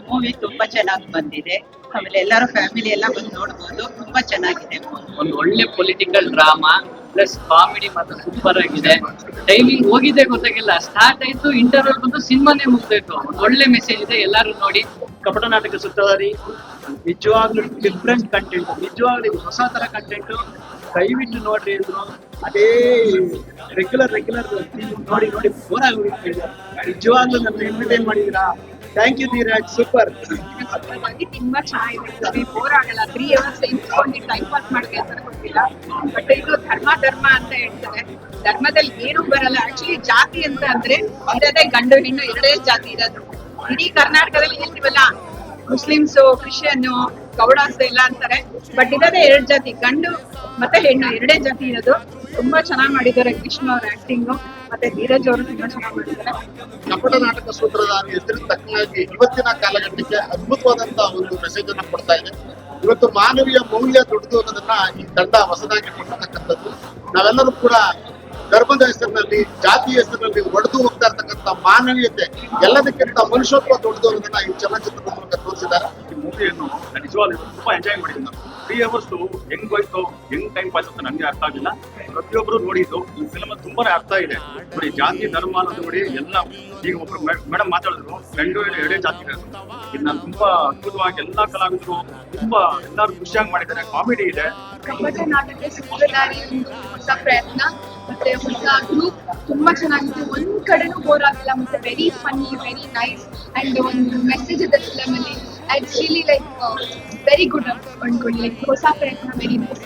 Movie ತುಂಬಾ ಚೆನ್ನಾಗಿ ಬಂದಿದೆ. ಆಮೇಲೆ ಎಲ್ಲರೂ ಫ್ಯಾಮಿಲಿ ಎಲ್ಲ ಬಂದು ನೋಡ್ಬೋದು. ತುಂಬಾ ಚೆನ್ನಾಗಿದೆ. ಒಂದು ಒಳ್ಳೆ ಪೊಲಿಟಿಕಲ್ ಡ್ರಾಮಾ ಪ್ಲಸ್ ಕಾಮಿಡಿ ಮಾತ್ರ ಸೂಪರ್ ಆಗಿದೆ. ಟೈಮಿಂಗ್ ಹೋಗಿದೆ ಗೊತ್ತಾಗಿಲ್ಲ, ಸ್ಟಾರ್ಟ್ ಆಯ್ತು ಇಂಟರ್ವಲ್ ಬಂದು ಸಿನಿಮಾನೇ ಮುಗ್ದೋಯ್ತು. ಒಂದು ಒಳ್ಳೆ ಮೆಸೇಜ್ ಇದೆ, ಎಲ್ಲರೂ ನೋಡಿ. ಕಪಟ ನಾಟಕ ಸೂತ್ರಧಾರಿ ನಿಜವಾಗ್ಲೂ ಡಿಫ್ರೆಂಟ್ ಕಂಟೆಂಟ್, ನಿಜವಾಗ್ಲೂ ಹೊಸ ತರ ಕಂಟೆಂಟ್. ದಯವಿಟ್ಟು ನೋಡ್ರಿ ಅಂದ್ರು. ಅದೇ ರೆಗ್ಯುಲರ್ ನೋಡಿ ಬೋರ್ ಆಗೋಗಿತ್ತು. ನಿಜವಾಗ್ಲೂ ನನ್ನ ಎಂಟರ್ಟೈನ್ ಮಾಡಿದೀರಾ. Thank you Dheeraj, super. ತುಂಬಾ ಚೆನ್ನಾಗಿದೆ, ಬೋರ್ ಆಗಲ್ಲ. 3 hours ಇಟ್ಕೊಂಡು ಟೈಮ್ ಪಾಸ್ ಮಾಡೋಕೆ ಅಂತ ಗೊತ್ತಿಲ್ಲ. ಬಟ್ ಇದು ಧರ್ಮ ಅಂತ ಹೇಳ್ತಾರೆ. ಧರ್ಮದಲ್ಲಿ ಏನು ಬರಲ್ಲ. ಆಕ್ಚುಲಿ ಜಾತಿ ಅಂತ ಅಂದ್ರೆ ಇರೋದೇ ಗಂಡು ಹೆಣ್ಣು ಎರಡೇ ಜಾತಿ ಇರೋದು. ಇಡೀ ಕರ್ನಾಟಕದಲ್ಲಿ ಹೇಳ್ತೀವಲ್ಲ, ಮುಸ್ಲಿಮ್ಸು, ಕ್ರಿಶ್ಚಿಯನ್, ಗೌಡಾಸ್ ಎಲ್ಲ ಅಂತಾರೆ. ಬಟ್ ಇರೋದೇ 2 ಜಾತಿ, ಗಂಡು ಮತ್ತೆ ಹೆಣ್ಣು ಎರಡೇ ಜಾತಿ ಇರೋದು. ತುಂಬಾ ಚೆನ್ನಾಗಿ ಮಾಡಿದ್ದಾರೆ ಕೃಷ್ಣ ಅವ್ರ ಆಕ್ಟಿಂಗ್, ಮತ್ತೆ ಧೀರಜ್ ಅವರು ತುಂಬಾ ಚೆನ್ನಾಗಿ ಮಾಡಿದ್ದಾರೆ. ಕಪಟ ನಾಟಕ ಸೂತ್ರಧಾರಿ ಹೆಸರಿಗೆ ತಕ್ಕನಾಗಿ ಇವತ್ತಿನ ಕಾಲಘಟ್ಟಕ್ಕೆ ಅದ್ಭುತವಾದಂತಹ ಒಂದು ಮೆಸೇಜ್ ಅನ್ನ ಕೊಡ್ತಾ ಇದೆ. ಇವತ್ತು ಮಾನವೀಯ ಮೌಲ್ಯ ದೊಡ್ಡದು ಅನ್ನೋದನ್ನ ಈ ತಂಡ ಹೊಸದಾಗಿ ಕೊಡ್ತಕ್ಕಂಥದ್ದು. ನಾವೆಲ್ಲರೂ ಕೂಡ ಧರ್ಮದ ಹೆಸರಿನಲ್ಲಿ, ಜಾತಿಯ ಹೆಸರಿನಲ್ಲಿ ಒಡೆದು ಹೋಗ್ತಾ ಇರ್ತಕ್ಕಂಥ ಮಾನವೀಯತೆ, ಎಲ್ಲದಕ್ಕಿಂತ ಮನುಷ್ಯತ್ವ ದೊಡ್ಡದು ಅನ್ನೋದನ್ನ ಈ ಚಲನಚಿತ್ರದ ಮೂಲಕ ತೋರಿಸಿದ್ದಾರೆ. ಈ ಮೂವಿಯನ್ನು ನಿಜವಾಗ್ಲೂ ತುಂಬಾ ಎಂಜಾಯ್ ಮಾಡಿದ್ದೀನಿ ನಾನು. 3 hours ಹೆಂಗ್ ಹೋಯ್ತು, ಹೆಂಗ್ ಟೈಮ್ ಪಾಸ್ ಅಂತ ನನಗೆ ಅರ್ಥ ಆಗಿಲ್ಲ. ಪ್ರತಿಯೊಬ್ಬರು ನೋಡಿದ್ದು ಈ ಫಿಲ್ಮ್ ತುಂಬಾನೇ ಅರ್ಥ ಇದೆ. ನೋಡಿ, ಜಾತಿ ಧರ್ಮ ಅನ್ನೋದು ನೋಡಿ ಎಲ್ಲ. ಈಗ ಒಬ್ರು ಮೇಡಮ್ ಮಾತಾಡಿದ್ರು, ಗಂಡು ಎರಡೇ ಜಾತಿ ಇರೋದು. ಇದು ನಾನು ತುಂಬಾ ಅದ್ಭುತವಾಗಿ ಎಲ್ಲಾ ಕಲಾವಿದರು ತುಂಬಾ ಎಲ್ಲರೂ ಖುಷಿಯಾಗಿ ಮಾಡಿದ್ದಾರೆ. ಕಾಮಿಡಿ ಇದೆ. ಕಪಟ ನಾಟಕ ಸೂತ್ರಧಾರಿ ಒಂದು ಹೊಸ ಪ್ರಯತ್ನ, ಮತ್ತೆ ಹೊಸ ಗ್ರೂಪ್ ತುಂಬಾ ಚೆನ್ನಾಗಿದೆ. ಒಂದ್ ಕಡೆನೂ ಬೋರ್ ಆಗಲ್ಲ. ಮತ್ತೆ very funny, very nice and ಒಂದು ಮೆಸೇಜ್ ಇದೆ ಫಿಲಮ್ ಅಲ್ಲಿ. It's really like very good ಅನ್ಕೊಳ್ಳಿ. ಲೈಕ್ ಹೊಸ ಪ್ರಯತ್ನ, ವೆರಿ ನೈಸ್.